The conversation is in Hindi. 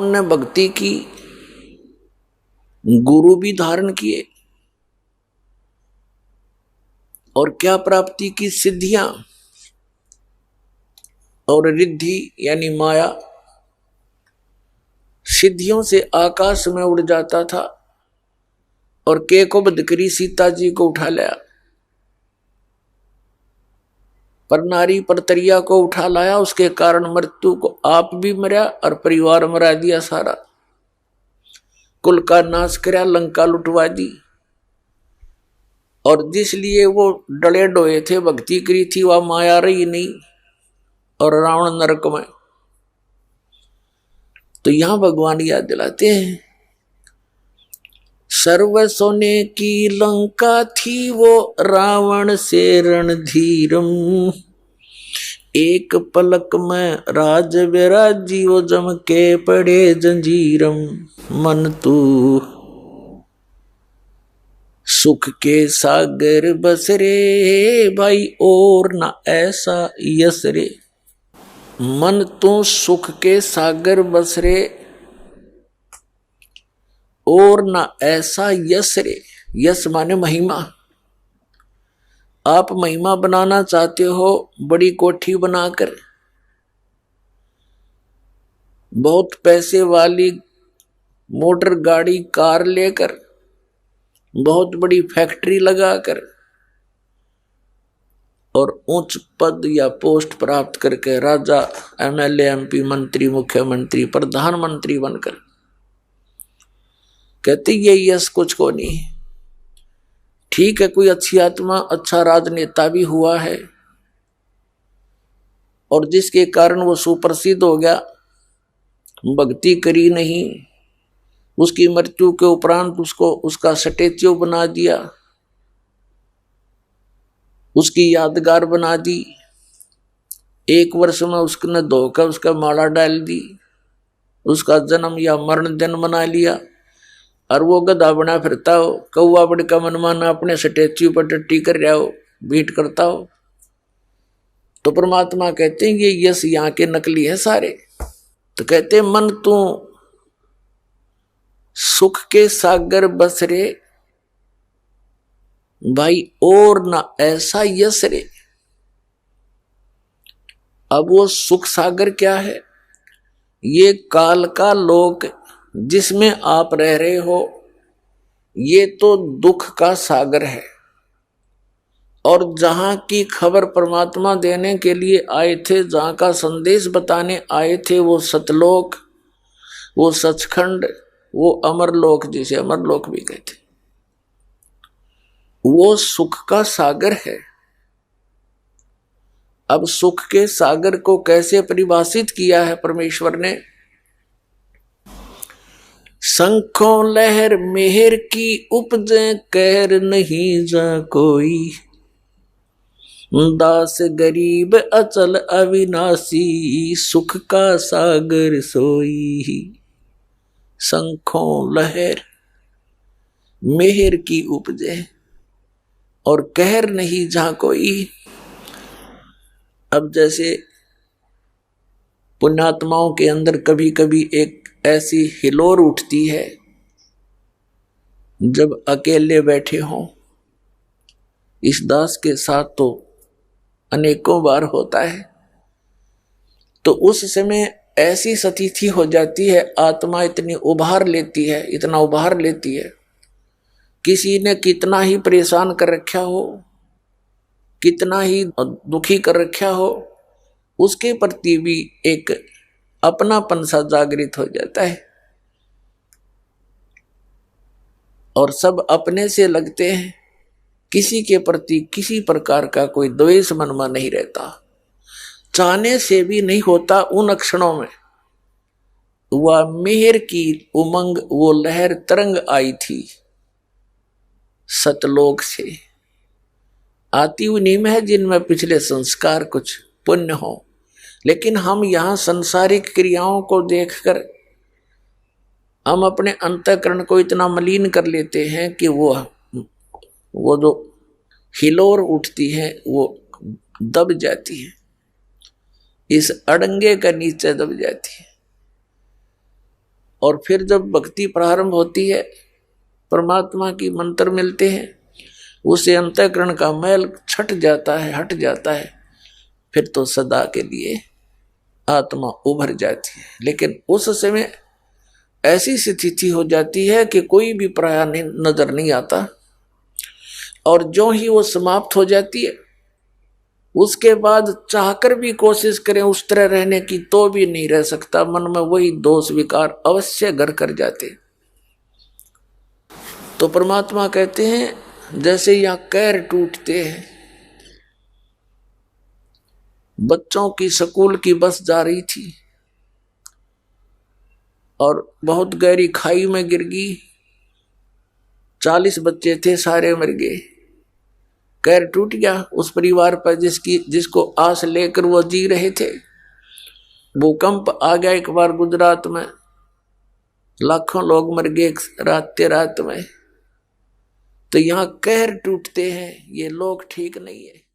ने भक्ति की, गुरु भी धारण किए, और क्या प्राप्ति की? सिद्धियां और रिद्धि यानी माया। सिद्धियों से आकाश में उड़ जाता था और के को बध करी सीता जी को उठा लाया, पर नारी परतरिया को उठा लाया, उसके कारण मृत्यु को आप भी मरा और परिवार मरा दिया सारा, कुल का नाश करया, लंका लुटवा दी। और जिसलिए वो डले डोए थे, भक्ति करी थी, वह माया रही नहीं और रावण नरक में। तो यहां भगवान याद दिलाते हैं, सर्व सोने की लंका थी वो रावण से रणधीरम, एक पलक में राज विराजी वो जम के पड़े जंजीरम। मन तू सुख के सागर बस रे भाई और ना ऐसा यस रे। मन तू सुख के सागर बस रे और ना ऐसा यस रे। यस माने महिमा। आप महिमा बनाना चाहते हो, बड़ी कोठी बनाकर, बहुत पैसे वाली मोटर गाड़ी कार लेकर, बहुत बड़ी फैक्ट्री लगाकर और उच्च पद या पोस्ट प्राप्त करके राजा, एमएलए, एमपी, मंत्री, मुख्यमंत्री, प्रधानमंत्री बनकर कहते ये यस कुछ को नहीं। ठीक है, कोई अच्छी आत्मा, अच्छा राजनेता भी हुआ है और जिसके कारण वो सुप्रसिद्ध हो गया, भक्ति करी नहीं, उसकी मृत्यु के उपरांत उसको उसका स्टैच्यू बना दिया, उसकी यादगार बना दी, एक वर्ष में उसने धोकर उसका माला डाल दी, उसका जन्म या मरण दिन मना लिया और वो गधा बना फिरता हो, कौआ बड़ का मनमाना अपने स्टैच्यू पर टट्टी कर रहा हो, बीट करता हो। तो परमात्मा कहते हैं ये यस यहाँ के नकली है सारे। तो कहते हैं मन तू सुख के सागर बस रे भाई और ना ऐसा यस रे। अब वो सुख सागर क्या है? ये काल का लोक जिसमें आप रह रहे हो, ये तो दुख का सागर है। और जहां की खबर परमात्मा देने के लिए आए थे, जहां का संदेश बताने आए थे, वो सतलोक, वो सचखंड, वो अमरलोक, जिसे अमरलोक भी कहते, वो सुख का सागर है। अब सुख के सागर को कैसे परिभाषित किया है परमेश्वर ने? शंखों लहर मेहर की उपजे कहर नहीं जा कोई, दास गरीब अचल अविनाशी सुख का सागर सोई। शंखों लहर मेहर की उपजे और कहर नहीं जा कोई। अब जैसे पुण्यात्माओं के अंदर कभी कभी एक ऐसी हिलोर उठती है, जब अकेले बैठे हों, इस दास के साथ तो अनेकों बार होता है, तो उस समय ऐसी स्थिति हो जाती है, आत्मा इतनी उभार लेती है, इतना उभार लेती है, किसी ने कितना ही परेशान कर रखा हो, कितना ही दुखी कर रखा हो, उसके प्रति भी एक अपनापन सा जागृत हो जाता है और सब अपने से लगते हैं। किसी के प्रति किसी प्रकार का कोई द्वेष मन में नहीं रहता, चाहने से भी नहीं होता। उन क्षणों में वह मेहर की उमंग, वो लहर तरंग आई थी सतलोक से, आती उन्हीं में है जिनमें पिछले संस्कार कुछ पुण्य हो। लेकिन हम यहाँ संसारिक क्रियाओं को देखकर हम अपने अंतःकरण को इतना मलिन कर लेते हैं कि वो जो हिलोर उठती है वो दब जाती है, इस अड़ंगे का नीचे दब जाती है। और फिर जब भक्ति प्रारंभ होती है, परमात्मा की मंत्र मिलते हैं, उसे अंतःकरण का मैल छट जाता है, हट जाता है, फिर तो सदा के लिए आत्मा उभर जाती है। लेकिन उस समय ऐसी स्थिति हो जाती है कि कोई भी पराया नजर नहीं आता, और जो ही वो समाप्त हो जाती है उसके बाद चाहकर भी कोशिश करें उस तरह रहने की तो भी नहीं रह सकता, मन में वही दोष विकार अवश्य घर कर जाते। तो परमात्मा कहते हैं जैसे यहां कैर टूटते हैं, बच्चों की स्कूल की बस जा रही थी और बहुत गहरी खाई में गिर गई, 40 बच्चे थे, सारे मर गए। कैर टूट गया उस परिवार पर जिसको आस लेकर वो जी रहे थे। भूकंप आ गया एक बार गुजरात में, लाखों लोग मर गए रात में। तो यहां कहर टूटते हैं, ये लोग ठीक नहीं है।